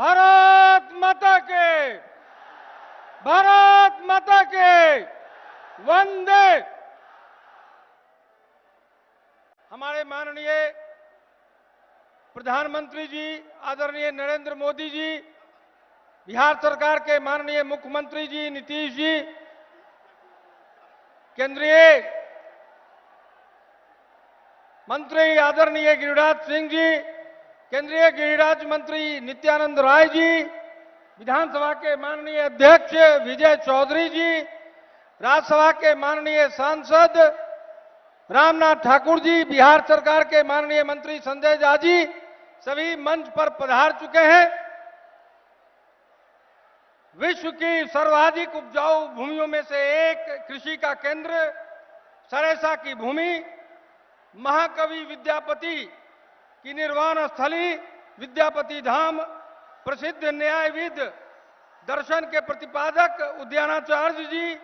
भारत माता के, भारत माता के वंदे। हमारे माननीय प्रधानमंत्री जी आदरणीय नरेंद्र मोदी जी, बिहार सरकार के माननीय मुख्यमंत्री जी नीतीश जी, केंद्रीय मंत्री आदरणीय गिरिराज सिंह जी, केंद्रीय गृह राज्य मंत्री नित्यानंद राय जी, विधानसभा के माननीय अध्यक्ष विजय चौधरी जी, राज्यसभा के माननीय सांसद रामनाथ ठाकुर जी, बिहार सरकार के माननीय मंत्री संजय झा जी सभी मंच पर पधार चुके हैं। विश्व की सर्वाधिक उपजाऊ भूमियों में से एक कृषि का केंद्र सरेसा की भूमि, महाकवि विद्यापति की निर्वाण स्थली विद्यापति धाम, प्रसिद्ध न्यायविद दर्शन के प्रतिपादक उद्यानाचार्य जी,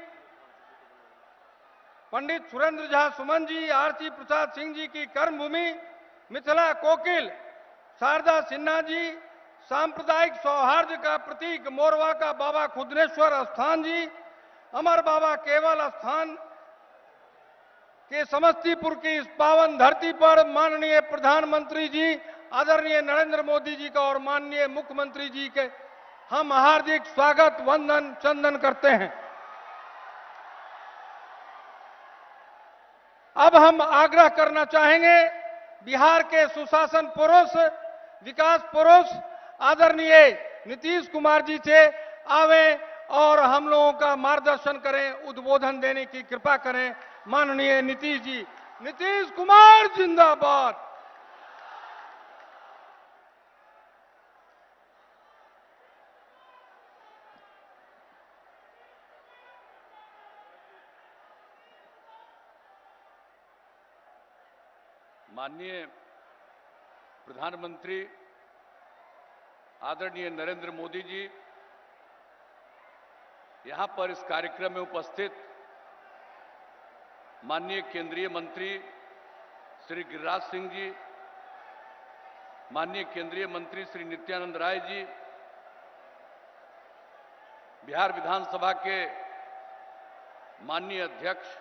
पंडित सुरेंद्र झा सुमन जी, आरती प्रसाद सिंह जी की कर्मभूमि, मिथिला कोकिल शारदा सिन्हा जी, सांप्रदायिक सौहार्द का प्रतीक मोरवा का बाबा खुदनेश्वर स्थान जी, अमर बाबा केवल स्थान के समस्तीपुर की इस पावन धरती पर माननीय प्रधानमंत्री जी आदरणीय नरेंद्र मोदी जी का और माननीय मुख्यमंत्री जी के हम हार्दिक स्वागत वंदन चंदन करते हैं। अब हम आग्रह करना चाहेंगे बिहार के सुशासन पुरुष, विकास पुरुष आदरणीय नीतीश कुमार जी से आवे और हम लोगों का मार्गदर्शन करें, उद्बोधन देने की कृपा करें। माननीय नीतीश जी, नीतीश कुमार जिंदाबाद। माननीय प्रधानमंत्री आदरणीय नरेंद्र मोदी जी, यहां पर इस कार्यक्रम में उपस्थित माननीय केंद्रीय मंत्री श्री गिरिराज सिंह जी, माननीय केंद्रीय मंत्री श्री नित्यानंद राय जी, बिहार विधानसभा के माननीय अध्यक्ष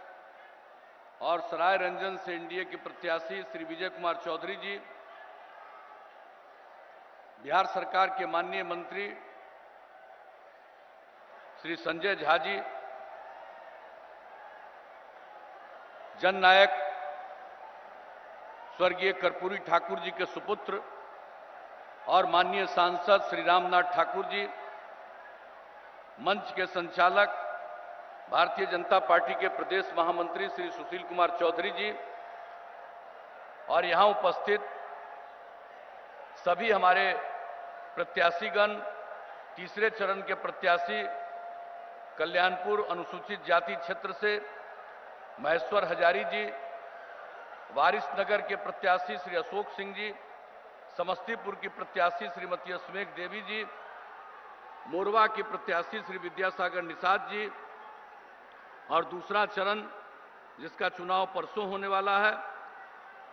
और सरायरंजन से एनडीए के प्रत्याशी श्री विजय कुमार चौधरी जी, बिहार सरकार के माननीय मंत्री श्री संजय झा जी, जननायक स्वर्गीय कर्पूरी ठाकुर जी के सुपुत्र और माननीय सांसद श्री रामनाथ ठाकुर जी, मंच के संचालक भारतीय जनता पार्टी के प्रदेश महामंत्री श्री सुशील कुमार चौधरी जी और यहां उपस्थित सभी हमारे प्रत्याशीगण, तीसरे चरण के प्रत्याशी कल्याणपुर अनुसूचित जाति क्षेत्र से महेश्वर हजारी जी, वारिसनगर के प्रत्याशी श्री अशोक सिंह जी, समस्तीपुर की प्रत्याशी श्रीमती अस्मेघ देवी जी, मोरवा की प्रत्याशी श्री विद्यासागर निषाद जी और दूसरा चरण जिसका चुनाव परसों होने वाला है,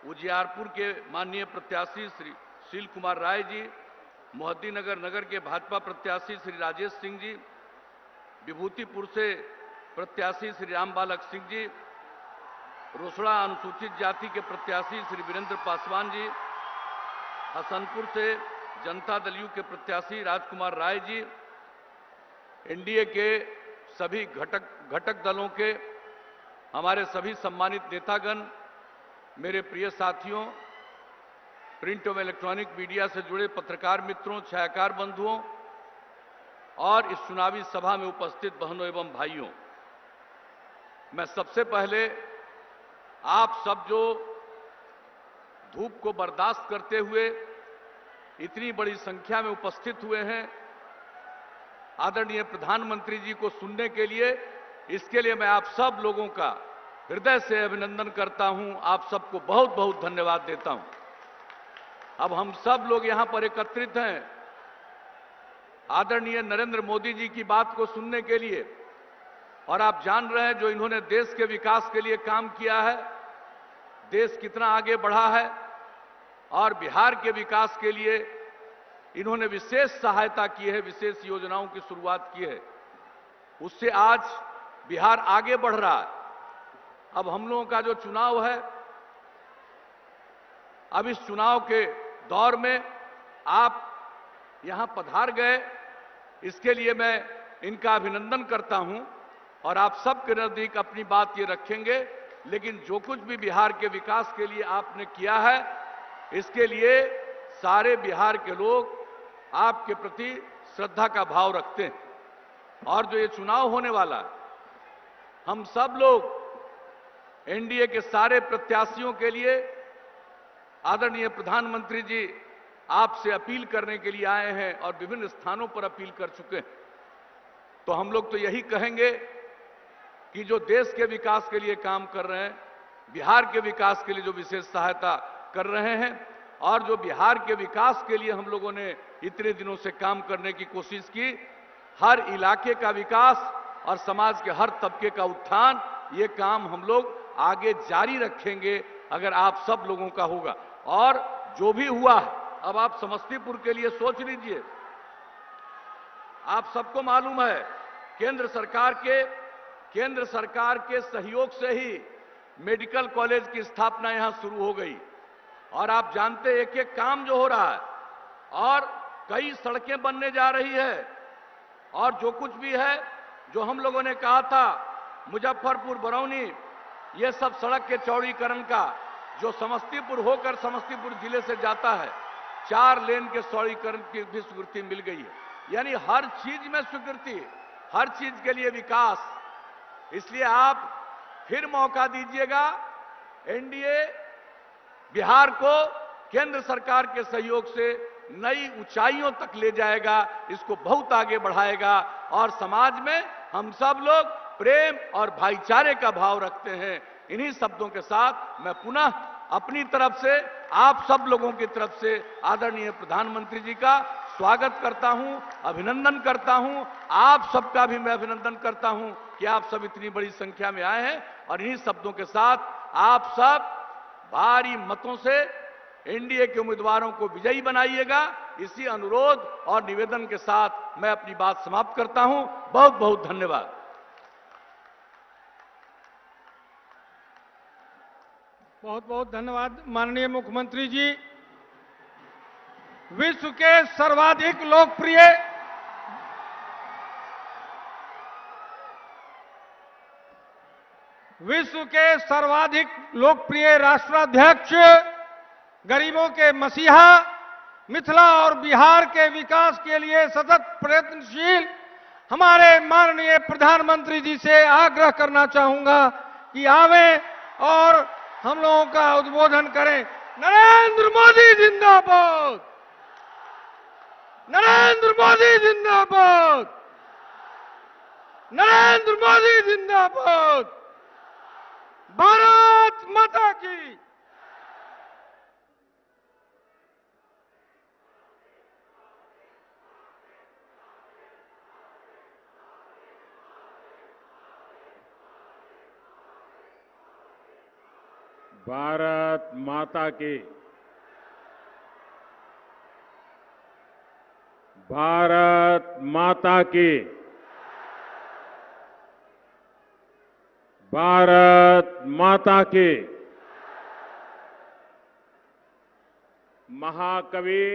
उजियारपुर के माननीय प्रत्याशी श्री शील कुमार राय जी, मोहद्दीनगर नगर के भाजपा प्रत्याशी श्री राजेश सिंह जी, विभूतिपुर से प्रत्याशी श्री रामबालक सिंह जी, रोसड़ा अनुसूचित जाति के प्रत्याशी श्री वीरेंद्र पासवान जी, हसनपुर से जनता दल यू के प्रत्याशी राजकुमार राय जी, एनडीए के सभी घटक दलों के हमारे सभी सम्मानित नेतागण, मेरे प्रिय साथियों, प्रिंट एवं इलेक्ट्रॉनिक मीडिया से जुड़े पत्रकार मित्रों, छायाकार बंधुओं और इस चुनावी सभा में उपस्थित बहनों एवं भाइयों, मैं सबसे पहले आप सब जो धूप को बर्दाश्त करते हुए इतनी बड़ी संख्या में उपस्थित हुए हैं आदरणीय प्रधानमंत्री जी को सुनने के लिए, इसके लिए मैं आप सब लोगों का हृदय से अभिनंदन करता हूं। आप सबको बहुत बहुत धन्यवाद देता हूं। अब हम सब लोग यहां पर एकत्रित हैं आदरणीय नरेंद्र मोदी जी की बात को सुनने के लिए, और आप जान रहे हैं जो इन्होंने देश के विकास के लिए काम किया है, देश कितना आगे बढ़ा है और बिहार के विकास के लिए इन्होंने विशेष सहायता की है, विशेष योजनाओं की शुरुआत की है, उससे आज बिहार आगे बढ़ रहा है। अब हम लोगों का जो चुनाव है, अब इस चुनाव के दौर में आप यहां पधार गए, इसके लिए मैं इनका अभिनंदन करता हूं और आप सबके नजदीक अपनी बात ये रखेंगे। लेकिन जो कुछ भी बिहार के विकास के लिए आपने किया है, इसके लिए सारे बिहार के लोग आपके प्रति श्रद्धा का भाव रखते हैं। और जो ये चुनाव होने वाला है, हम सब लोग एनडीए के सारे प्रत्याशियों के लिए आदरणीय प्रधानमंत्री जी आपसे अपील करने के लिए आए हैं और विभिन्न स्थानों पर अपील कर चुके हैं। तो हम लोग तो यही कहेंगे कि जो देश के विकास के लिए काम कर रहे हैं, बिहार के विकास के लिए जो विशेष सहायता कर रहे हैं और जो बिहार के विकास के लिए हम लोगों ने इतने दिनों से काम करने की कोशिश की, हर इलाके का विकास और समाज के हर तबके का उत्थान, ये काम हम लोग आगे जारी रखेंगे अगर आप सब लोगों का होगा। और जो भी हुआ है, अब आप समस्तीपुर के लिए सोच लीजिए। आप सबको मालूम है केंद्र सरकार के सहयोग से ही मेडिकल कॉलेज की स्थापना यहां शुरू हो गई और आप जानते एक एक काम जो हो रहा है और कई सड़कें बनने जा रही है और जो कुछ भी है, जो हम लोगों ने कहा था मुजफ्फरपुर बरौनी, ये सब सड़क के चौड़ीकरण का जो समस्तीपुर होकर समस्तीपुर जिले से जाता है, 4 लेन के चौड़ीकरण की भी स्वीकृति मिल गई है। यानी हर चीज में स्वीकृति, हर चीज के लिए विकास। इसलिए आप फिर मौका दीजिएगा, एनडीए बिहार को केंद्र सरकार के सहयोग से नई ऊंचाइयों तक ले जाएगा, इसको बहुत आगे बढ़ाएगा और समाज में हम सब लोग प्रेम और भाईचारे का भाव रखते हैं। इन्हीं शब्दों के साथ मैं पुनः अपनी तरफ से, आप सब लोगों की तरफ से आदरणीय प्रधानमंत्री जी का स्वागत करता हूं, अभिनंदन करता हूं। आप सबका भी मैं अभिनंदन करता हूं कि आप सब इतनी बड़ी संख्या में आए हैं और इन्हीं शब्दों के साथ आप सब भारी मतों से एनडीए के उम्मीदवारों को विजयी बनाइएगा। इसी अनुरोध और निवेदन के साथ मैं अपनी बात समाप्त करता हूं। बहुत बहुत धन्यवाद। बहुत बहुत धन्यवाद माननीय मुख्यमंत्री जी। विश्व के सर्वाधिक लोकप्रिय राष्ट्राध्यक्ष, गरीबों के मसीहा, मिथिला और बिहार के विकास के लिए सतत प्रयत्नशील हमारे माननीय प्रधानमंत्री जी से आग्रह करना चाहूंगा कि आवें और हम लोगों का उद्बोधन करें। नरेंद्र मोदी जिंदाबाद, नरेंद्र मोदी जिंदाबाद, नरेंद्र मोदी जिंदाबाद, भारत माता की। भारत माता की। भारत माता की। भारत माता की। महाकवि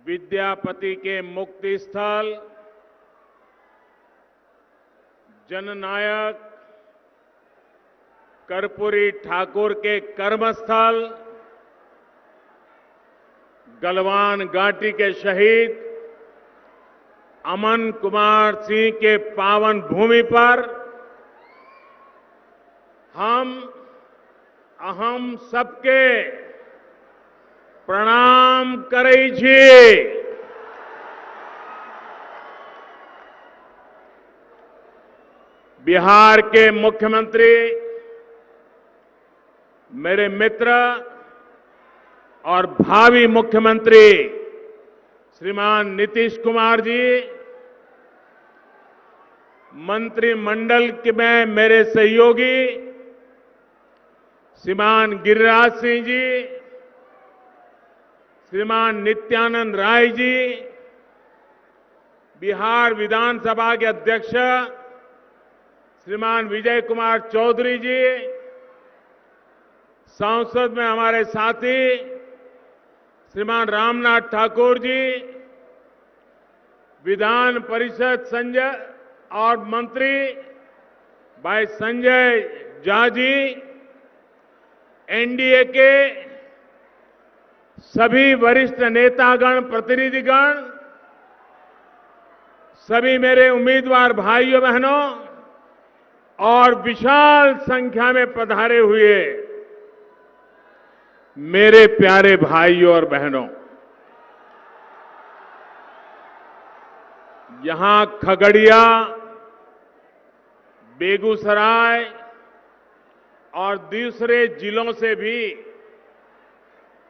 विद्यापति के मुक्ति स्थल, जननायक कर्पूरी ठाकुर के कर्मस्थल, गलवान घाटी के शहीद अमन कुमार सिंह के पावन भूमि पर हम सबके प्रणाम करै छी। बिहार के मुख्यमंत्री, मेरे मित्र और भावी मुख्यमंत्री श्रीमान नीतीश कुमार जी, मंत्रिमंडल के में मेरे सहयोगी श्रीमान गिरिराज सिंह जी, श्रीमान नित्यानंद राय जी, बिहार विधानसभा के अध्यक्ष श्रीमान विजय कुमार चौधरी जी, संसद में हमारे साथी श्रीमान रामनाथ ठाकुर जी, विधान परिषद संजय और मंत्री भाई संजय झा जी, एनडीए के सभी वरिष्ठ नेतागण, प्रतिनिधिगण, सभी मेरे उम्मीदवार भाइयों बहनों और विशाल संख्या में पधारे हुए मेरे प्यारे भाइयों और बहनों, यहां खगड़िया, बेगूसराय और दूसरे जिलों से भी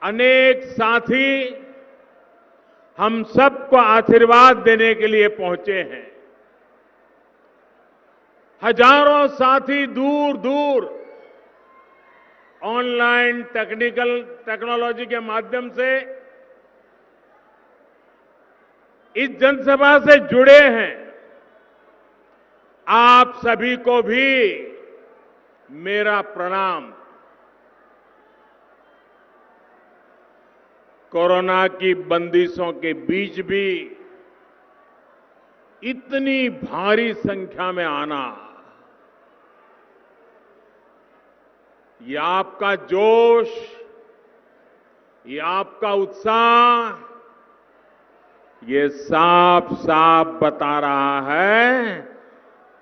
अनेक साथी हम सबको आशीर्वाद देने के लिए पहुंचे हैं। हजारों साथी दूर दूर ऑनलाइन टेक्नोलॉजी के माध्यम से इस जनसभा से जुड़े हैं। आप सभी को भी मेरा प्रणाम। कोरोना की बंदिशों के बीच भी इतनी भारी संख्या में आना, ये आपका जोश, ये आपका उत्साह, ये साफ साफ बता रहा है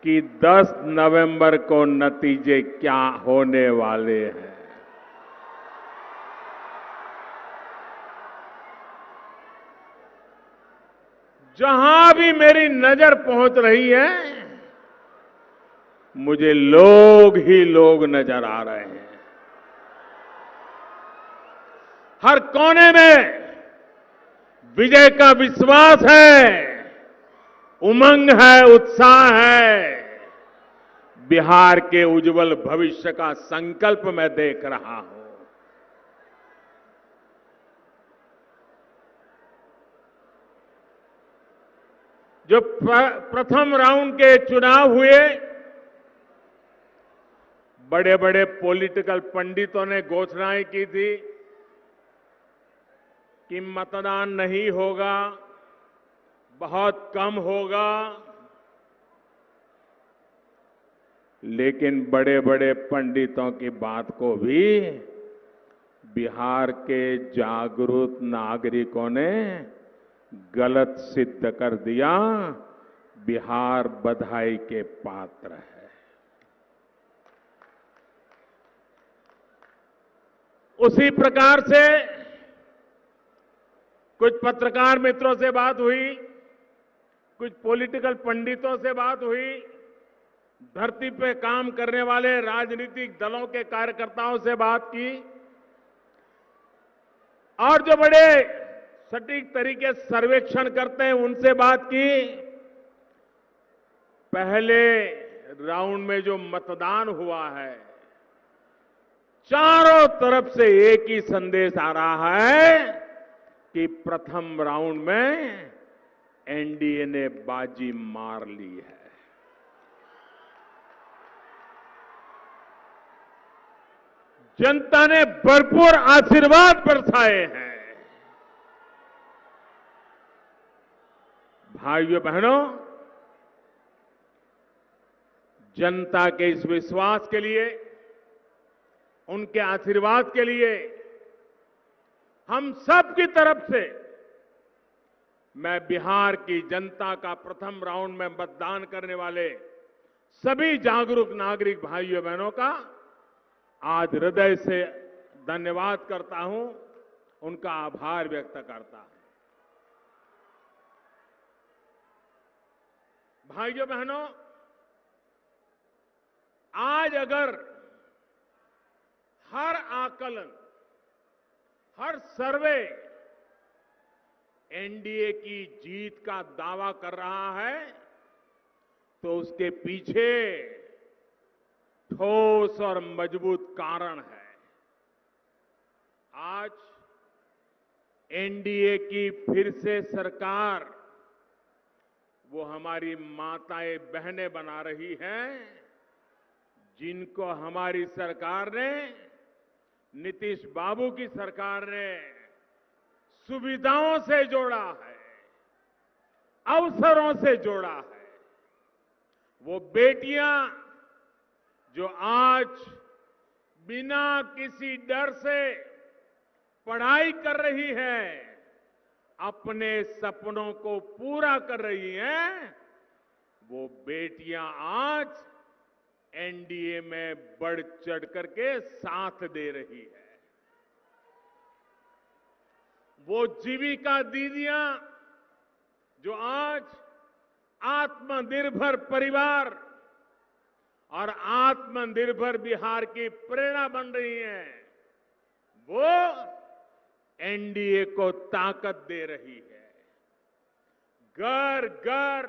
कि 10 नवंबर को नतीजे क्या होने वाले हैं। जहां भी मेरी नजर पहुंच रही है, मुझे लोग ही लोग नजर आ रहे हैं। हर कोने में विजय का विश्वास है, उमंग है, उत्साह है। बिहार के उज्जवल भविष्य का संकल्प मैं देख रहा हूं। जो प्रथम राउंड के चुनाव हुए, बड़े बड़े पॉलिटिकल पंडितों ने घोषणाएं की थी कि मतदान नहीं होगा, बहुत कम होगा, लेकिन बड़े बड़े पंडितों की बात को भी बिहार के जागरूक नागरिकों ने गलत सिद्ध कर दिया। बिहार बधाई के पात्र है। उसी प्रकार से कुछ पत्रकार मित्रों से बात हुई, कुछ पॉलिटिकल पंडितों से बात हुई, धरती पे काम करने वाले राजनीतिक दलों के कार्यकर्ताओं से बात की, और जो बड़े सटीक तरीके से सर्वेक्षण करते हैं उनसे बात की। पहले राउंड में जो मतदान हुआ है, चारों तरफ से एक ही संदेश आ रहा है कि प्रथम राउंड में एनडीए ने बाजी मार ली है। जनता ने भरपूर आशीर्वाद बरसाए हैं। भाइयों बहनों, जनता के इस विश्वास के लिए, उनके आशीर्वाद के लिए हम सब की तरफ से मैं बिहार की जनता का प्रथम राउंड में मतदान करने वाले सभी जागरूक नागरिक भाइयों बहनों का आज हृदय से धन्यवाद करता हूं, उनका आभार व्यक्त करता हूं। भाइयों बहनों, आज अगर हर आकलन, हर सर्वे एनडीए की जीत का दावा कर रहा है, तो उसके पीछे ठोस और मजबूत कारण है। आज एनडीए की फिर से सरकार वो हमारी माताएं बहनें बना रही हैं जिनको हमारी सरकार ने, नीतीश बाबू की सरकार ने सुविधाओं से जोड़ा है, अवसरों से जोड़ा है। वो बेटियां जो आज बिना किसी डर से पढ़ाई कर रही हैं, अपने सपनों को पूरा कर रही हैं, वो बेटियां आज एनडीए में बढ़ चढ़ करके साथ दे रही है। वो जीविका दीदियां जो आज आत्मनिर्भर परिवार और आत्मनिर्भर बिहार की प्रेरणा बन रही हैं, वो एनडीए को ताकत दे रही है। घर घर,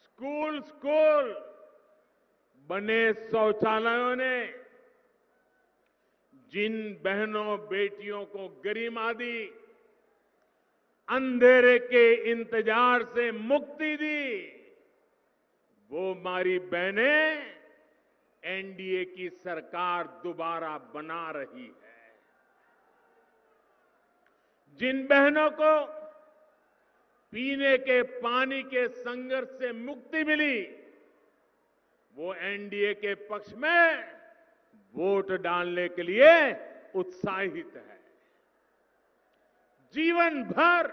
स्कूल स्कूल बने शौचालयों ने जिन बहनों बेटियों को गरिमा दी, अंधेरे के इंतजार से मुक्ति दी, वो हमारी बहनें एनडीए की सरकार दोबारा बना रही है। जिन बहनों को पीने के पानी के संघर्ष से मुक्ति मिली, वो एनडीए के पक्ष में वोट डालने के लिए उत्साहित है। जीवन भर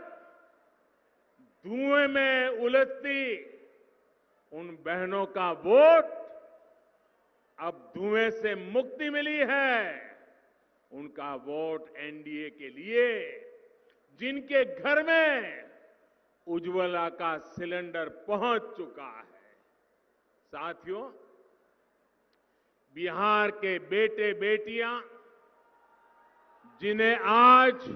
धुएं में उलझती उन बहनों का वोट, अब धुएं से मुक्ति मिली है, उनका वोट एनडीए के लिए। जिनके घर में उज्ज्वला का सिलेंडर पहुंच चुका है। साथियों, बिहार के बेटे बेटियां जिन्हें आज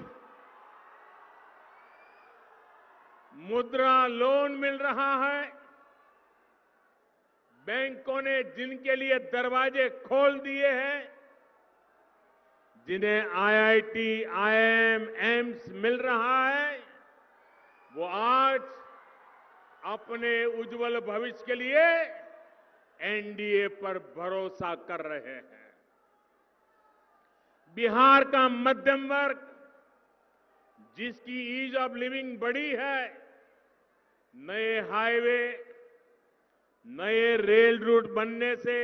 मुद्रा लोन मिल रहा है, बैंकों ने जिनके लिए दरवाजे खोल दिए हैं, जिन्हें आईआईटी, आईआईएम, एम्स मिल रहा है, वो आज अपने उज्जवल भविष्य के लिए एनडीए पर भरोसा कर रहे हैं। बिहार का मध्यम वर्ग जिसकी ईज ऑफ लिविंग बढ़ी है, नए हाईवे, नए रेल रूट बनने से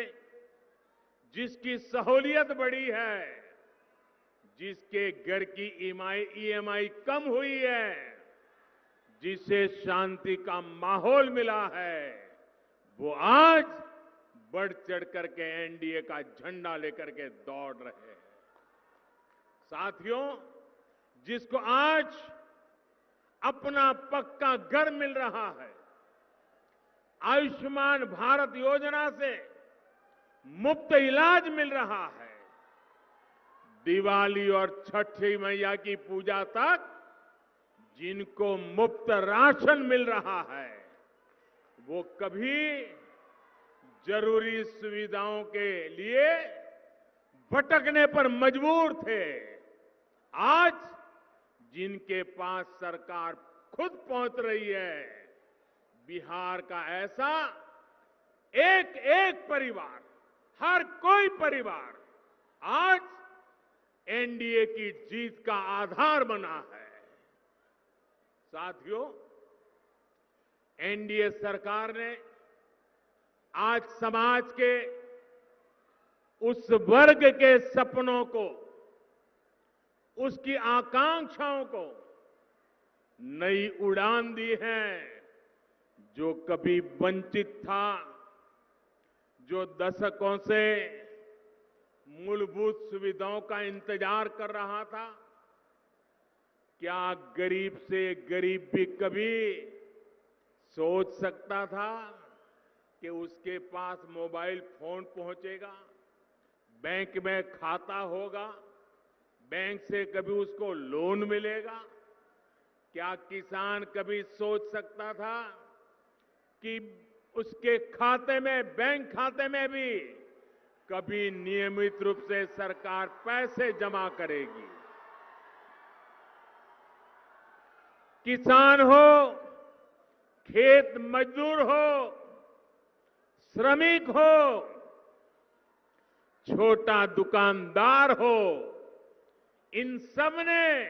जिसकी सहूलियत बढ़ी है, जिसके घर की ईएमआई कम हुई है, जिसे शांति का माहौल मिला है, वो आज बढ़ चढ़ करके एनडीए का झंडा लेकर के दौड़ रहे हैं। साथियों, जिसको आज अपना पक्का घर मिल रहा है, आयुष्मान भारत योजना से मुफ्त इलाज मिल रहा है, दिवाली और छठी मैया की पूजा तक जिनको मुफ्त राशन मिल रहा है, वो कभी जरूरी सुविधाओं के लिए भटकने पर मजबूर थे। आज जिनके पास सरकार खुद पहुंच रही है, बिहार का ऐसा एक एक परिवार, हर कोई परिवार आज एनडीए की जीत का आधार बना है। साथियों, एनडीए सरकार ने आज समाज के उस वर्ग के सपनों को, उसकी आकांक्षाओं को नई उड़ान दी है। जो कभी वंचित था, जो दशकों से मूलभूत सुविधाओं का इंतजार कर रहा था, क्या गरीब से गरीब भी कभी सोच सकता था कि उसके पास मोबाइल फोन पहुंचेगा, बैंक में खाता होगा, बैंक से कभी उसको लोन मिलेगा? क्या किसान कभी सोच सकता था कि उसके खाते में, बैंक खाते में भी कभी नियमित रूप से सरकार पैसे जमा करेगी? किसान हो, खेत मजदूर हो, श्रमिक हो, छोटा दुकानदार हो, इन सब ने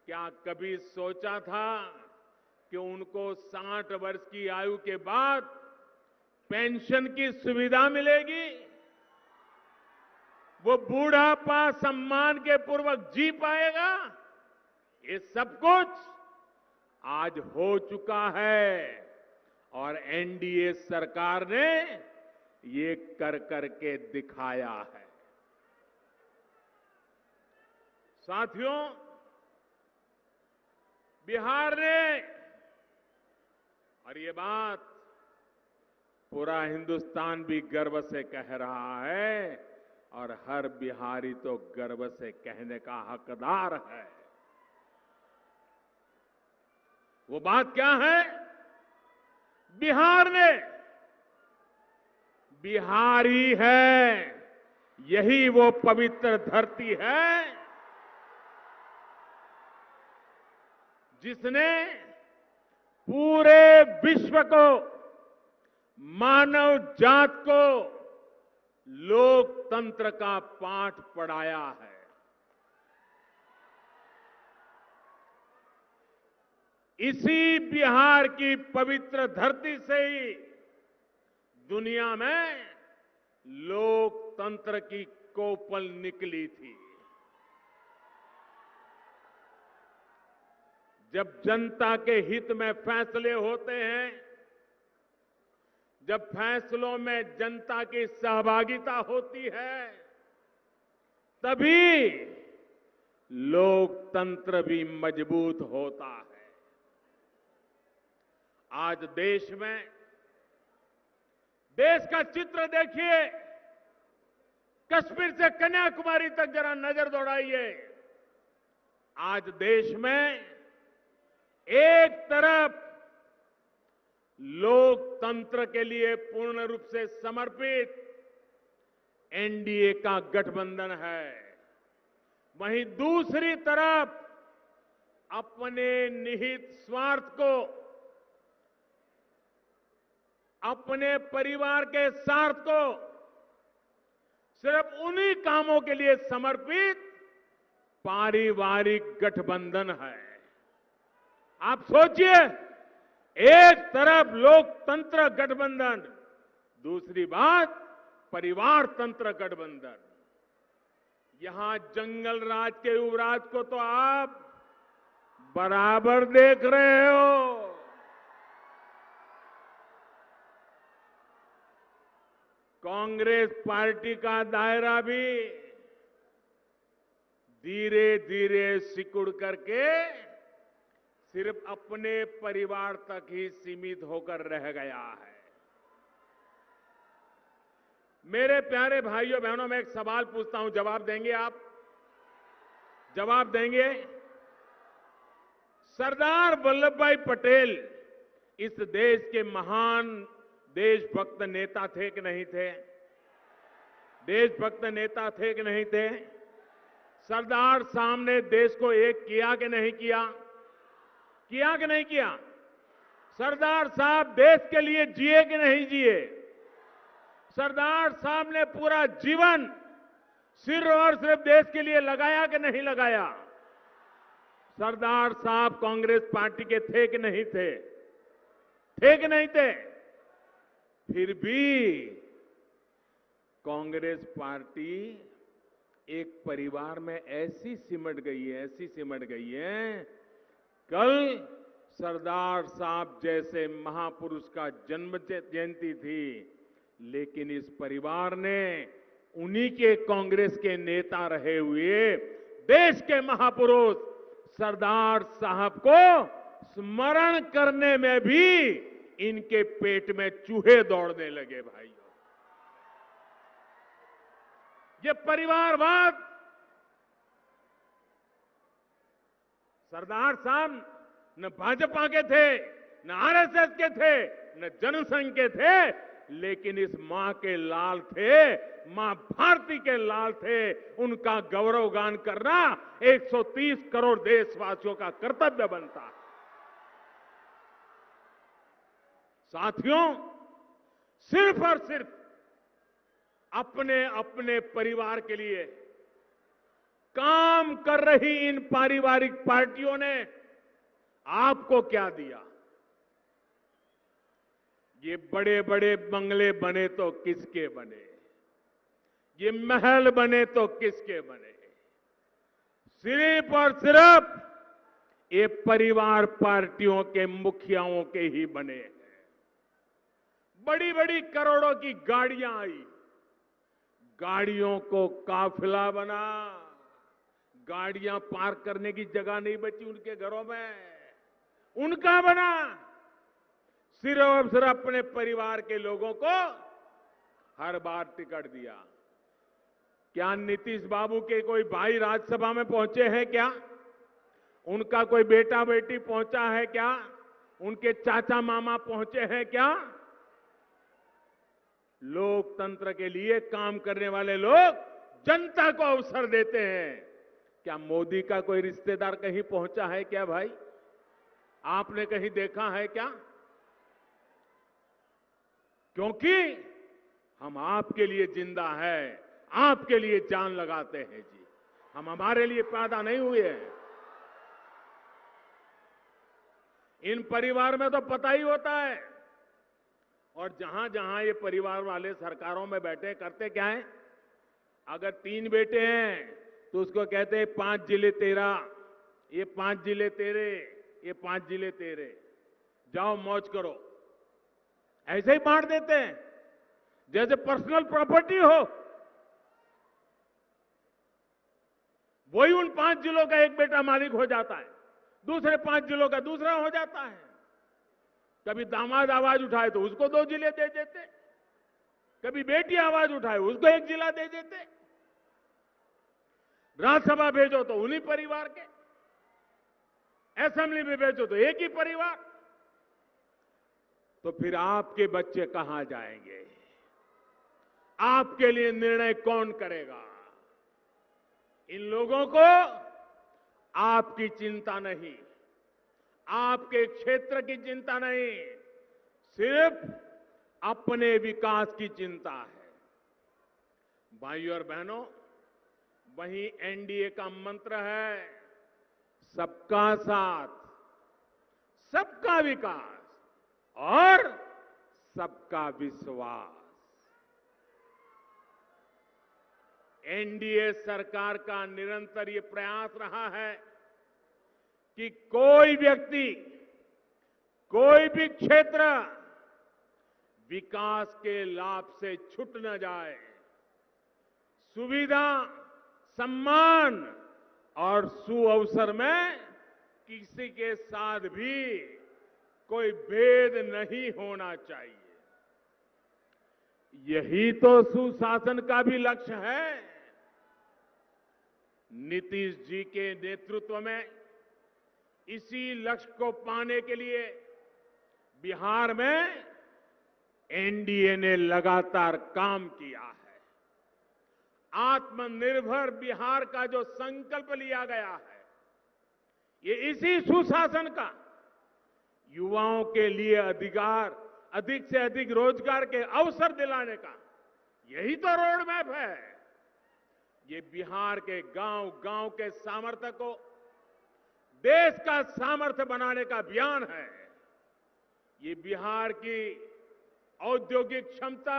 क्या कभी सोचा था कि उनको 60 वर्ष की आयु के बाद पेंशन की सुविधा मिलेगी? वो बूढ़ापा सम्मान के पूर्वक जी पाएगा? ये सब कुछ आज हो चुका है और एनडीए सरकार ने ये कर करके दिखाया है। साथियों, बिहार ने, और ये बात पूरा हिंदुस्तान भी गर्व से कह रहा है और हर बिहारी तो गर्व से कहने का हकदार है। वो बात क्या है? बिहार ने, बिहारी है, यही वो पवित्र धरती है जिसने पूरे विश्व को, मानव जात को लोकतंत्र का पाठ पढ़ाया है। इसी बिहार की पवित्र धरती से ही दुनिया में लोकतंत्र की कोपल निकली थी। जब जनता के हित में फैसले होते हैं, जब फैसलों में जनता की सहभागिता होती है, तभी लोकतंत्र भी मजबूत होता है। आज देश में, देश का चित्र देखिए, कश्मीर से कन्याकुमारी तक जरा नजर दौड़ाइए। आज देश में एक तरफ लोकतंत्र के लिए पूर्ण रूप से समर्पित एनडीए का गठबंधन है, वहीं दूसरी तरफ अपने निहित स्वार्थ को, अपने परिवार के स्वार्थ को सिर्फ उन्हीं कामों के लिए समर्पित पारिवारिक गठबंधन है। आप सोचिए, एक तरफ लोकतंत्र गठबंधन, दूसरी बात परिवार तंत्र गठबंधन। यहां जंगल राज के युवराज को तो आप बराबर देख रहे हो। कांग्रेस पार्टी का दायरा भी धीरे धीरे सिकुड़ करके सिर्फ अपने परिवार तक ही सीमित होकर रह गया है। मेरे प्यारे भाइयों बहनों, मैं एक सवाल पूछता हूं, जवाब देंगे आप? जवाब देंगे? सरदार वल्लभ भाई पटेल इस देश के महान देशभक्त नेता थे कि नहीं थे? देशभक्त नेता थे कि नहीं थे? सरदार साहब ने देश को एक किया कि नहीं किया? किया कि नहीं किया? सरदार साहब देश के लिए जिए कि नहीं जिए? सरदार साहब ने पूरा जीवन सिर्फ और सिर्फ देश के लिए लगाया कि नहीं लगाया? सरदार साहब कांग्रेस पार्टी के थे कि नहीं थे? थे कि नहीं थे? फिर भी कांग्रेस पार्टी एक परिवार में ऐसी सिमट गई है, ऐसी सिमट गई है। कल सरदार साहब जैसे महापुरुष का जन्म जयंती थी, लेकिन इस परिवार ने उन्हीं के कांग्रेस के नेता रहे हुए देश के महापुरुष सरदार साहब को स्मरण करने में भी इनके पेट में चूहे दौड़ने लगे। भाइयों, ये परिवारवाद, सरदार साहब न भाजपा के थे, न आरएसएस के थे, न जनसंघ के थे, लेकिन इस मां के लाल थे, मां भारती के लाल थे, उनका गौरवगान करना 130 करोड़ देशवासियों का कर्तव्य बनता है। साथियों, सिर्फ और सिर्फ अपने अपने परिवार के लिए काम कर रही इन पारिवारिक पार्टियों ने आपको क्या दिया? ये बड़े बड़े बंगले बने तो किसके बने? ये महल बने तो किसके बने? सिर्फ और सिर्फ ये परिवार पार्टियों के मुखियाओं के ही बने हैं। बड़ी बड़ी करोड़ों की गाड़ियां आई, गाड़ियों को काफिला बना, गाड़ियां पार्क करने की जगह नहीं बची उनके घरों में, उनका बना। सिर्फ और सिर्फ अपने परिवार के लोगों को हर बार टिकट दिया। क्या नीतीश बाबू के कोई भाई राज्यसभा में पहुंचे हैं क्या? उनका कोई बेटा बेटी पहुंचा है क्या? उनके चाचा मामा पहुंचे हैं क्या? लोकतंत्र के लिए काम करने वाले लोग जनता को अवसर देते हैं। क्या मोदी का कोई रिश्तेदार कहीं पहुंचा है क्या भाई? आपने कहीं देखा है क्या? क्योंकि हम आपके लिए जिंदा है, आपके लिए जान लगाते हैं जी। हम हमारे लिए पैदा नहीं हुए हैं। इन परिवार में तो पता ही होता है। और जहां जहां ये परिवार वाले सरकारों में बैठे करते क्या है? अगर 3 बेटे हैं तो उसको कहते हैं 5 जिले तेरा, ये 5 जिले तेरे, ये 5 जिले तेरे, जाओ मौज करो। ऐसे ही बांट देते हैं जैसे पर्सनल प्रॉपर्टी हो। वही उन 5 जिलों का एक बेटा मालिक हो जाता है, दूसरे 5 जिलों का दूसरा हो जाता है। कभी दामाद आवाज उठाए तो उसको 2 जिले दे देते, कभी बेटी आवाज उठाए उसको 1 जिला दे देते। राज्यसभा भेजो तो उन्हीं परिवार के, असेंबली में भेजो तो एक ही परिवार। तो फिर आपके बच्चे कहां जाएंगे? आपके लिए निर्णय कौन करेगा? इन लोगों को आपकी चिंता नहीं, आपके क्षेत्र की चिंता नहीं, सिर्फ अपने विकास की चिंता है। भाइयों और बहनों, वहीं एनडीए का मंत्र है सबका साथ, सबका विकास और सबका विश्वास। एनडीए सरकार का निरंतर ये प्रयास रहा है कि कोई व्यक्ति, कोई भी क्षेत्र विकास के लाभ से छूट न जाए। सुविधा, सम्मान और सुअवसर में किसी के साथ भी कोई भेद नहीं होना चाहिए। यही तो सुशासन का भी लक्ष्य है। नीतीश जी के नेतृत्व में इसी लक्ष्य को पाने के लिए बिहार में एनडीए ने लगातार काम किया है। आत्मनिर्भर बिहार का जो संकल्प लिया गया है, ये इसी सुशासन का युवाओं के लिए अधिकार, अधिक से अधिक रोजगार के अवसर दिलाने का यही तो रोड मैप है। ये बिहार के गांव गांव के सामर्थ्य को देश का सामर्थ्य बनाने का अभियान है। ये बिहार की औद्योगिक क्षमता,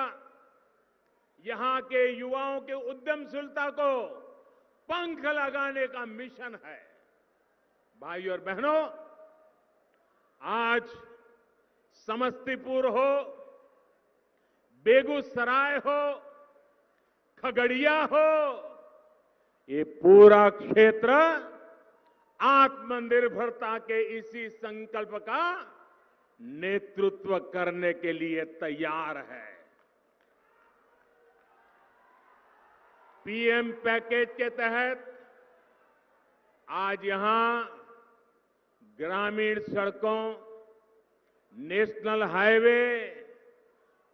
यहां के युवाओं के उद्यमशीलता को पंख लगाने का मिशन है। भाइयों और बहनों, आज समस्तीपुर हो, बेगूसराय हो, खगड़िया हो, ये पूरा क्षेत्र आत्मनिर्भरता के इसी संकल्प का नेतृत्व करने के लिए तैयार है। पीएम पैकेज के तहत आज यहां ग्रामीण सड़कों, नेशनल हाईवे,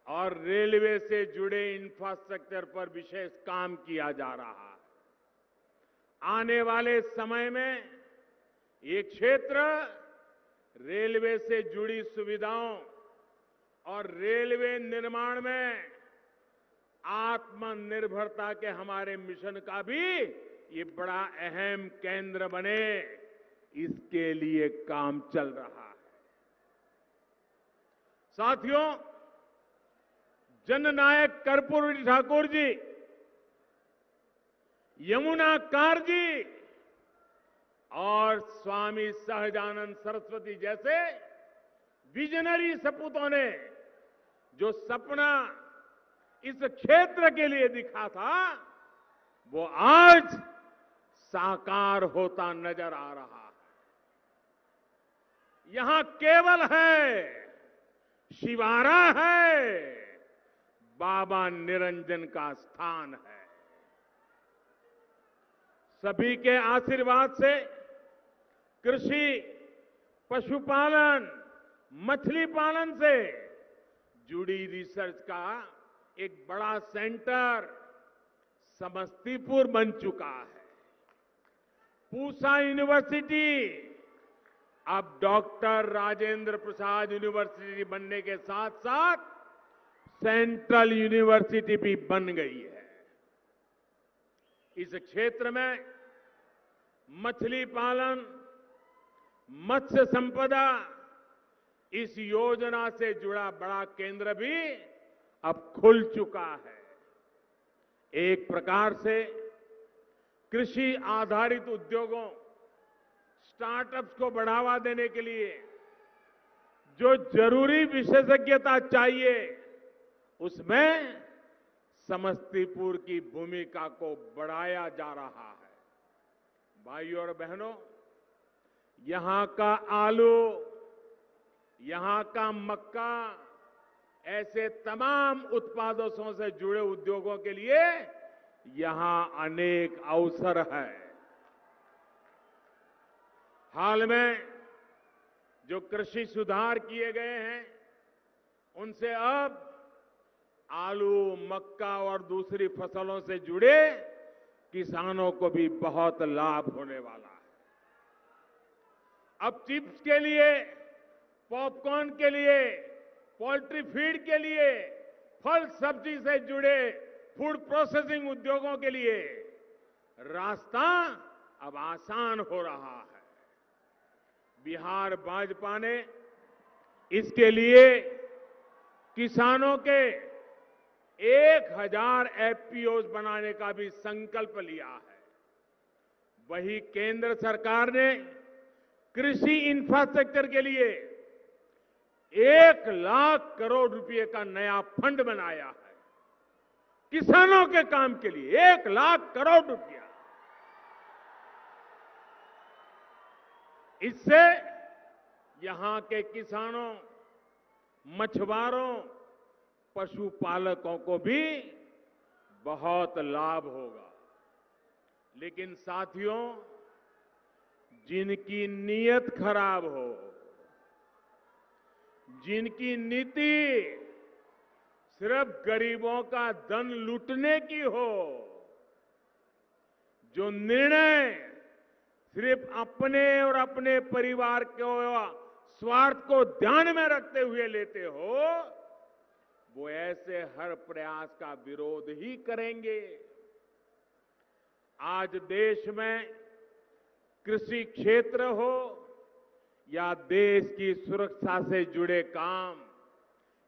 और रेलवे से जुड़े इंफ्रास्ट्रक्चर पर विशेष काम किया जा रहा है। आने वाले समय में ये क्षेत्र रेलवे से जुड़ी सुविधाओं और रेलवे निर्माण में आत्मनिर्भरता के हमारे मिशन का भी ये बड़ा अहम केंद्र बने, इसके लिए काम चल रहा है। साथियों, जननायक कर्पूरी ठाकुर जी, यमुना कार जी और स्वामी सहजानंद सरस्वती जैसे विजनरी सपूतों ने जो सपना इस क्षेत्र के लिए दिखा था, वो आज साकार होता नजर आ रहा है। यहां केवल है, शिवारा है, बाबा निरंजन का स्थान है। सभी के आशीर्वाद से कृषि, पशुपालन, मछली पालन से जुड़ी रिसर्च का एक बड़ा सेंटर समस्तीपुर बन चुका है। पूसा यूनिवर्सिटी अब डॉक्टर राजेंद्र प्रसाद यूनिवर्सिटी बनने के साथ साथ सेंट्रल यूनिवर्सिटी भी बन गई है। इस क्षेत्र में मछली पालन, मत्स्य संपदा, इस योजना से जुड़ा बड़ा केंद्र भी अब खुल चुका है। एक प्रकार से कृषि आधारित उद्योगों, स्टार्टअप्स को बढ़ावा देने के लिए जो जरूरी विशेषज्ञता चाहिए, उसमें समस्तीपुर की भूमिका को बढ़ाया जा रहा है। भाइयों और बहनों, यहां का आलू, यहां का मक्का, ऐसे तमाम उत्पादों से जुड़े उद्योगों के लिए यहां अनेक अवसर है। हाल में जो कृषि सुधार किए गए हैं, उनसे अब आलू, मक्का और दूसरी फसलों से जुड़े किसानों को भी बहुत लाभ होने वाला है। अब चिप्स के लिए, पॉपकॉर्न के लिए, पोल्ट्री फीड के लिए, फल सब्जी से जुड़े फूड प्रोसेसिंग उद्योगों के लिए रास्ता अब आसान हो रहा है। बिहार भाजपा ने इसके लिए किसानों के 1000 एफपीओज बनाने का भी संकल्प लिया है। वही केंद्र सरकार ने कृषि इंफ्रास्ट्रक्चर के लिए 1 लाख करोड़ रुपए का नया फंड बनाया है। किसानों के काम के लिए 1 लाख करोड़ रुपया। इससे यहां के किसानों, मछुआरों, पशुपालकों को भी बहुत लाभ होगा। लेकिन साथियों, जिनकी नीयत खराब हो, जिनकी नीति सिर्फ गरीबों का धन लूटने की हो, जो निर्णय सिर्फ अपने और अपने परिवार के स्वार्थ को ध्यान में रखते हुए लेते हो, वो ऐसे हर प्रयास का विरोध ही करेंगे। आज देश में कृषि क्षेत्र हो या देश की सुरक्षा से जुड़े काम,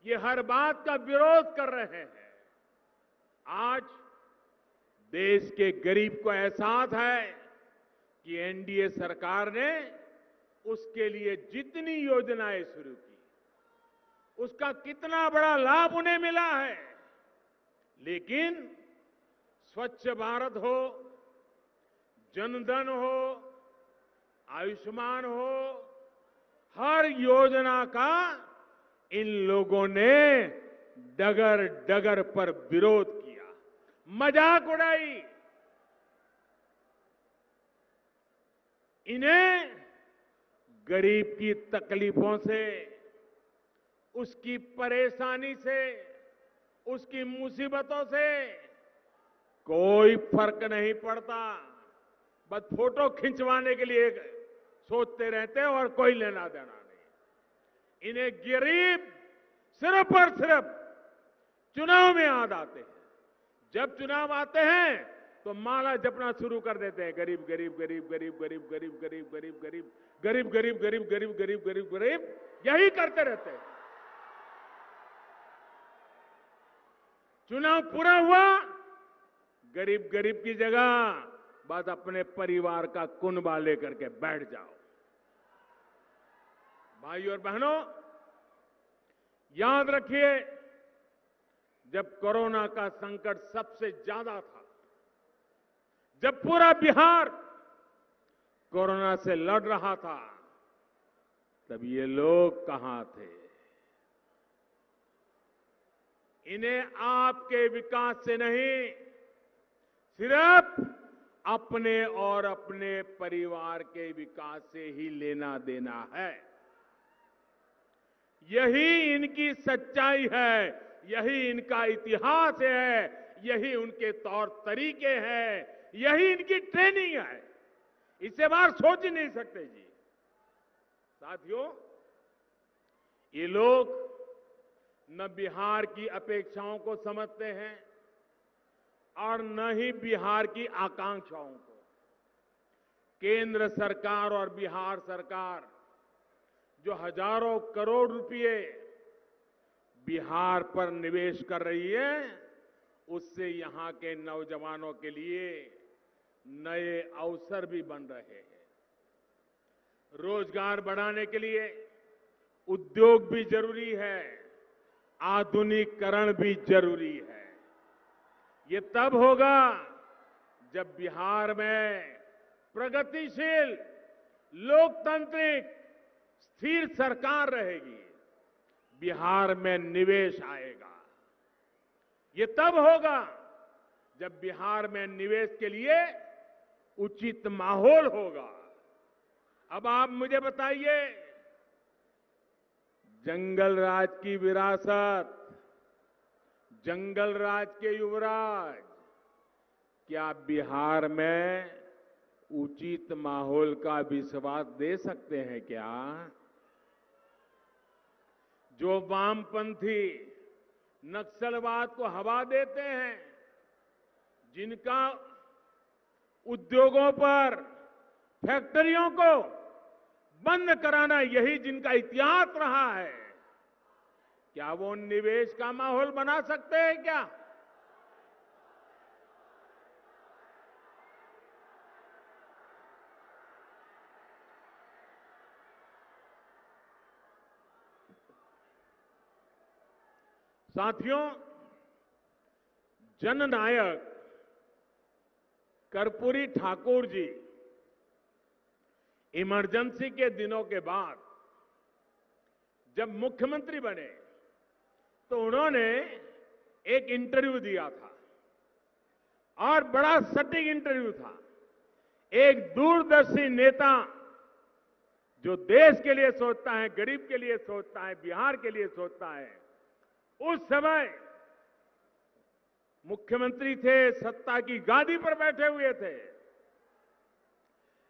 ये हर बात का विरोध कर रहे हैं। आज देश के गरीब को एहसास है कि एनडीए सरकार ने उसके लिए जितनी योजनाएं शुरू की, उसका कितना बड़ा लाभ उन्हें मिला है। लेकिन स्वच्छ भारत हो, जनधन हो, आयुष्मान हो, हर योजना का इन लोगों ने डगर डगर पर विरोध किया, मजाक उड़ाई। इन्हें गरीब की तकलीफों से, उसकी परेशानी से, उसकी मुसीबतों से कोई फर्क नहीं पड़ता। बस फोटो खिंचवाने के लिए सोचते रहते हैं और कोई लेना देना नहीं। इन्हें गरीब सिर्फ और सिर्फ चुनाव में याद आते हैं। जब चुनाव आते हैं तो माला जपना शुरू कर देते हैं, गरीब गरीब गरीब गरीब गरीब गरीब गरीब गरीब गरीब गरीब गरीब गरीब गरीब गरीब गरीब गरीब, यही करते रहते हैं। चुनाव पूरा हुआ, गरीब गरीब की जगह बस अपने परिवार का कुनबा लेकर के बैठ जाओ। भाइयों और बहनों, याद रखिए, जब कोरोना का संकट सबसे ज्यादा था, जब पूरा बिहार कोरोना से लड़ रहा था, तब ये लोग कहां थे? इन्हें आपके विकास से नहीं, सिर्फ अपने और अपने परिवार के विकास से ही लेना देना है। यही इनकी सच्चाई है, यही इनका इतिहास है, यही उनके तौर तरीके हैं, यही इनकी ट्रेनिंग है। इससे बाहर सोच ही नहीं सकते जी। साथियों, ये लोग न बिहार की अपेक्षाओं को समझते हैं और न ही बिहार की आकांक्षाओं को। केंद्र सरकार और बिहार सरकार जो हजारों करोड़ रुपए बिहार पर निवेश कर रही है, उससे यहां के नौजवानों के लिए नए अवसर भी बन रहे हैं। रोजगार बढ़ाने के लिए उद्योग भी जरूरी है, आधुनिकीकरण भी जरूरी है। ये तब होगा जब बिहार में प्रगतिशील, लोकतांत्रिक, स्थिर सरकार रहेगी, बिहार में निवेश आएगा। ये तब होगा जब बिहार में निवेश के लिए उचित माहौल होगा। अब आप मुझे बताइए, जंगल राज की विरासत, जंगल राज के युवराज, क्या बिहार में उचित माहौल का विश्वास दे सकते हैं क्या? जो वामपंथी नक्सलवाद को हवा देते हैं, जिनका उद्योगों पर, फैक्ट्रियों को बंद कराना यही जिनका इतिहास रहा है, क्या वो निवेश का माहौल बना सकते हैं क्या? साथियों, जननायक कर्पूरी ठाकुर जी इमरजेंसी के दिनों के बाद जब मुख्यमंत्री बने तो उन्होंने एक इंटरव्यू दिया था और बड़ा सटीक इंटरव्यू था। एक दूरदर्शी नेता जो देश के लिए सोचता है, गरीब के लिए सोचता है, बिहार के लिए सोचता है, उस समय मुख्यमंत्री थे, सत्ता की गादी पर बैठे हुए थे,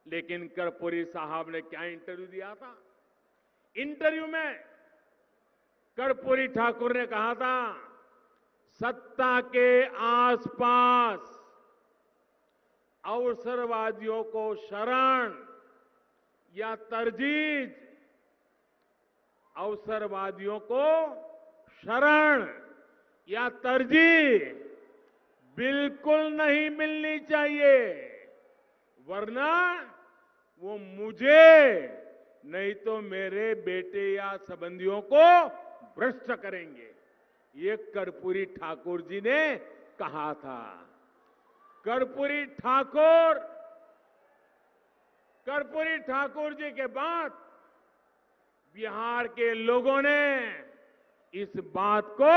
लेकिन कर्पूरी साहब ने क्या इंटरव्यू दिया था? इंटरव्यू में कर्पूरी ठाकुर ने कहा था, सत्ता के आसपास अवसरवादियों को शरण या तरजीह, अवसरवादियों को शरण या तरजीह बिल्कुल नहीं मिलनी चाहिए, वरना वो मुझे नहीं तो मेरे बेटे या संबंधियों को भ्रष्ट करेंगे। ये कर्पूरी ठाकुर जी ने कहा था। कर्पूरी ठाकुर जी के बाद बिहार के लोगों ने इस बात को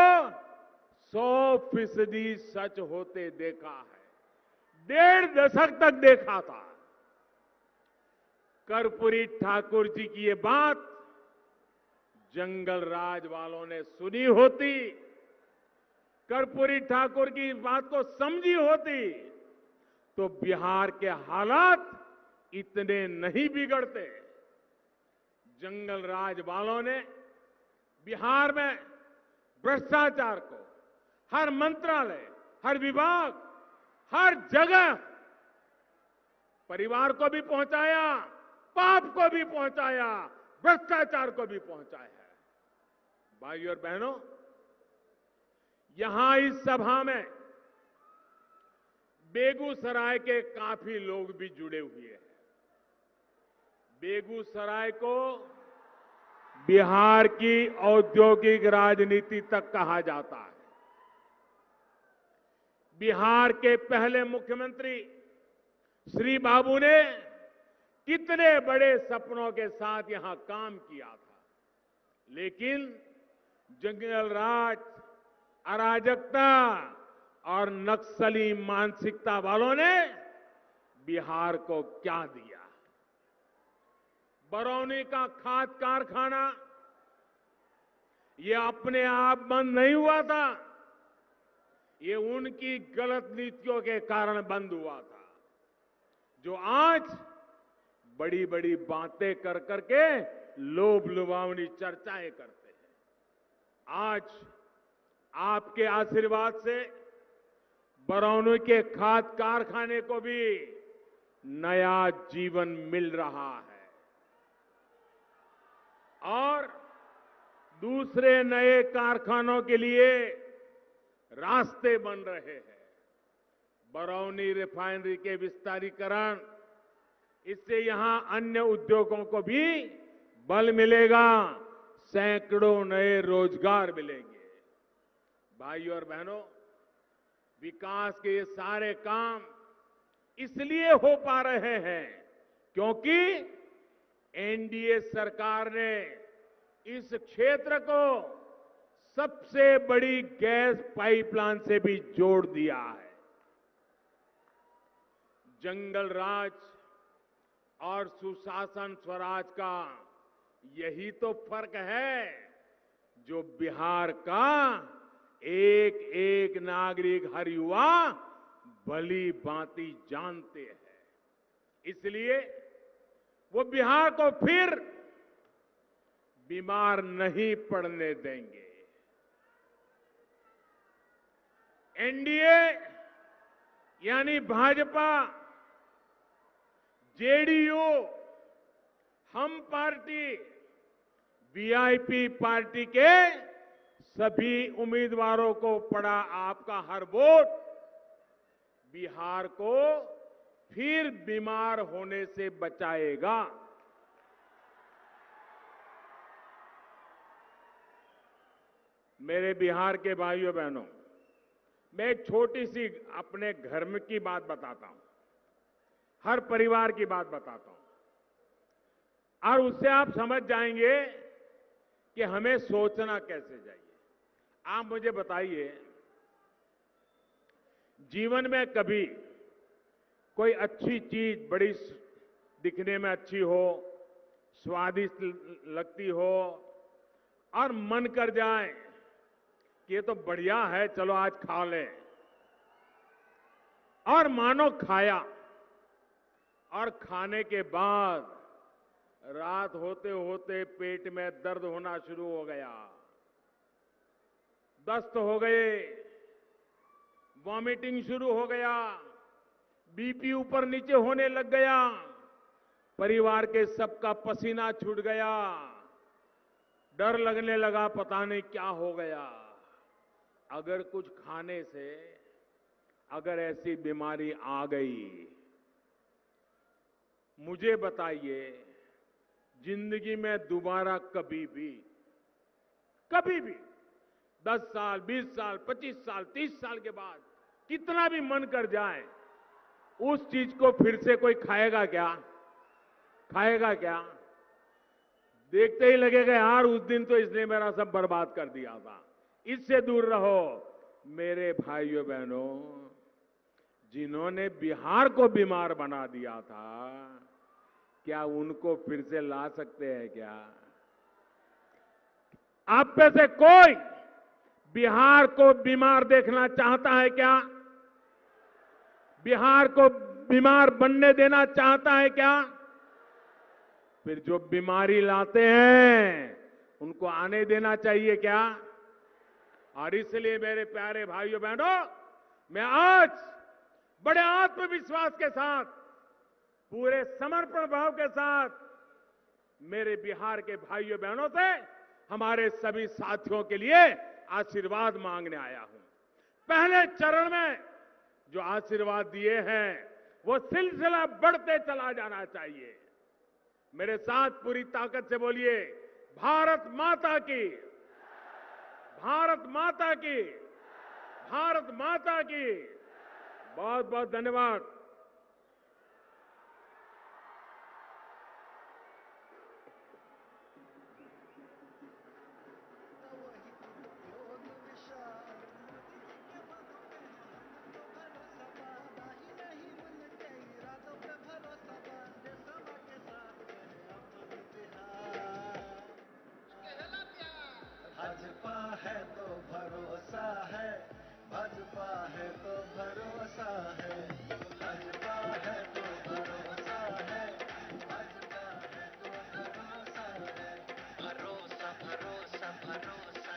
100% सच होते देखा है। 1.5 दशक तक देखा था। कर्पूरी ठाकुर जी की ये बात जंगल राज वालों ने सुनी होती कर्पूरी ठाकुर की इस बात को समझी होती तो बिहार के हालात इतने नहीं बिगड़ते। जंगल राज वालों ने बिहार में भ्रष्टाचार को हर मंत्रालय, हर विभाग, हर जगह परिवार को भी पहुंचाया, पाप को भी पहुंचाया, भ्रष्टाचार को भी पहुंचाया है। भाइयों और बहनों, यहां इस सभा में बेगूसराय के काफी लोग भी जुड़े हुए हैं। बेगूसराय को बिहार की औद्योगिक राजनीति तक कहा जाता है। बिहार के पहले मुख्यमंत्री श्री बाबू ने कितने बड़े सपनों के साथ यहां काम किया था, लेकिन जंगल राज, अराजकता और नक्सली मानसिकता वालों ने बिहार को क्या दिया। बरौनी का खाद कारखाना ये अपने आप बंद नहीं हुआ था, ये उनकी गलत नीतियों के कारण बंद हुआ था, जो आज बड़ी बड़ी बातें कर करके लोभ लुभावनी चर्चाएं करते हैं। आज आपके आशीर्वाद से बरौनी के खाद कारखाने को भी नया जीवन मिल रहा है और दूसरे नए कारखानों के लिए रास्ते बन रहे हैं। बरौनी रिफाइनरी के विस्तारीकरण, इससे यहां अन्य उद्योगों को भी बल मिलेगा, सैकड़ों नए रोजगार मिलेंगे। भाइयों और बहनों, विकास के ये सारे काम इसलिए हो पा रहे हैं क्योंकि एनडीए सरकार ने इस क्षेत्र को सबसे बड़ी गैस पाइपलाइन से भी जोड़ दिया है। जंगल राज और सुशासन स्वराज का यही तो फर्क है जो बिहार का एक एक नागरिक, हर युवा भली भांति जानते हैं। इसलिए वो बिहार को फिर बीमार नहीं पड़ने देंगे। एनडीए यानी भाजपा, जेडीयू, हम पार्टी, वीआईपी पार्टी के सभी उम्मीदवारों को पड़ा आपका हर वोट बिहार को फिर बीमार होने से बचाएगा। मेरे बिहार के भाइयों बहनों, मैं एक छोटी सी अपने घर में की बात बताता हूं, हर परिवार की बात बताता हूं और उससे आप समझ जाएंगे कि हमें सोचना कैसे चाहिए। आप मुझे बताइए, जीवन में कभी कोई अच्छी चीज बड़ी दिखने में अच्छी हो, स्वादिष्ट लगती हो और मन कर जाए कि ये तो बढ़िया है, चलो आज खा लें, और मानो खाया और खाने के बाद रात होते होते पेट में दर्द होना शुरू हो गया, दस्त हो गए, वॉमिटिंग शुरू हो गया, बीपी ऊपर नीचे होने लग गया, परिवार के सबका पसीना छूट गया, डर लगने लगा पता नहीं क्या हो गया। अगर कुछ खाने से अगर ऐसी बीमारी आ गई, मुझे बताइए जिंदगी में दोबारा कभी भी 10 साल, 20 साल, 25 साल, 30 साल के बाद कितना भी मन कर जाए, उस चीज को फिर से कोई खाएगा क्या? खाएगा क्या? देखते ही लगेगा यार उस दिन तो इसने मेरा सब बर्बाद कर दिया था। इससे दूर रहो। मेरे भाइयों बहनों, जिन्होंने बिहार को बीमार बना दिया था, क्या उनको फिर से ला सकते हैं क्या? आप में से कोई बिहार को बीमार देखना चाहता है क्या? बिहार को बीमार बनने देना चाहता है क्या? फिर जो बीमारी लाते हैं उनको आने देना चाहिए क्या? और इसलिए मेरे प्यारे भाइयों बहनों, मैं आज बड़े आत्मविश्वास के साथ, पूरे समर्पण भाव के साथ मेरे बिहार के भाइयों बहनों से, हमारे सभी साथियों के लिए आशीर्वाद मांगने आया हूं। पहले चरण में जो आशीर्वाद दिए हैं वो सिलसिला बढ़ते चला जाना चाहिए। मेरे साथ पूरी ताकत से बोलिए, भारत माता की, भारत माता की, भारत माता की। बहुत बहुत धन्यवाद। भाजपा है तो भरोसा है, भाजपा है तो भरोसा है, भाजपा है तो भरोसा है, भाजपा है तो भरोसा है, भरोसा भरोसा भरोसा।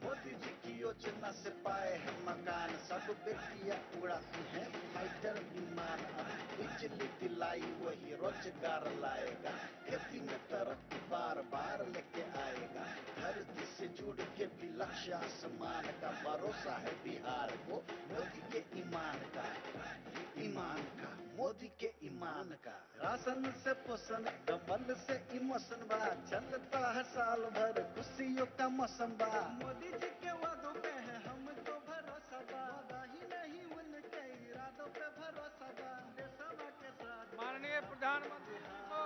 मोदी जी की योजना से पाए हैं मकान, सब बेटियां उड़ाती हैं फाइटर विमान। अब बिजली दिलाई वही रोजगार लाएगा, खेती में तरक्की बार बार लेके आएगा। धरती से जुड़ के भी लक्ष्य आसमान का, भरोसा है बिहार को मोदी के ईमान का, ईमान का, मोदी के ईमान का। राशन से पोषण, डबल से इमोशन बा, चलता है साल भर खुशियों का मौसम बा। मोदी जी के वादों पे है हमको भरोसा बा, ही नहीं उनके इरादों पे भरोसा बा। देशवा के साथ माननीय प्रधानमंत्री जी को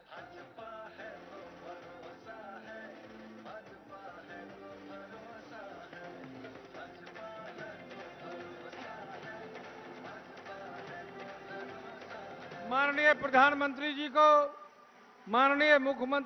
भाजपा है तो भरोसा है, भाजपा है तो भरोसा है, भाजपा है तो भरोसा है, भाजपा है तो भरोसा है। माननीय प्रधानमंत्री जी को, माननीय मुख्यमंत्री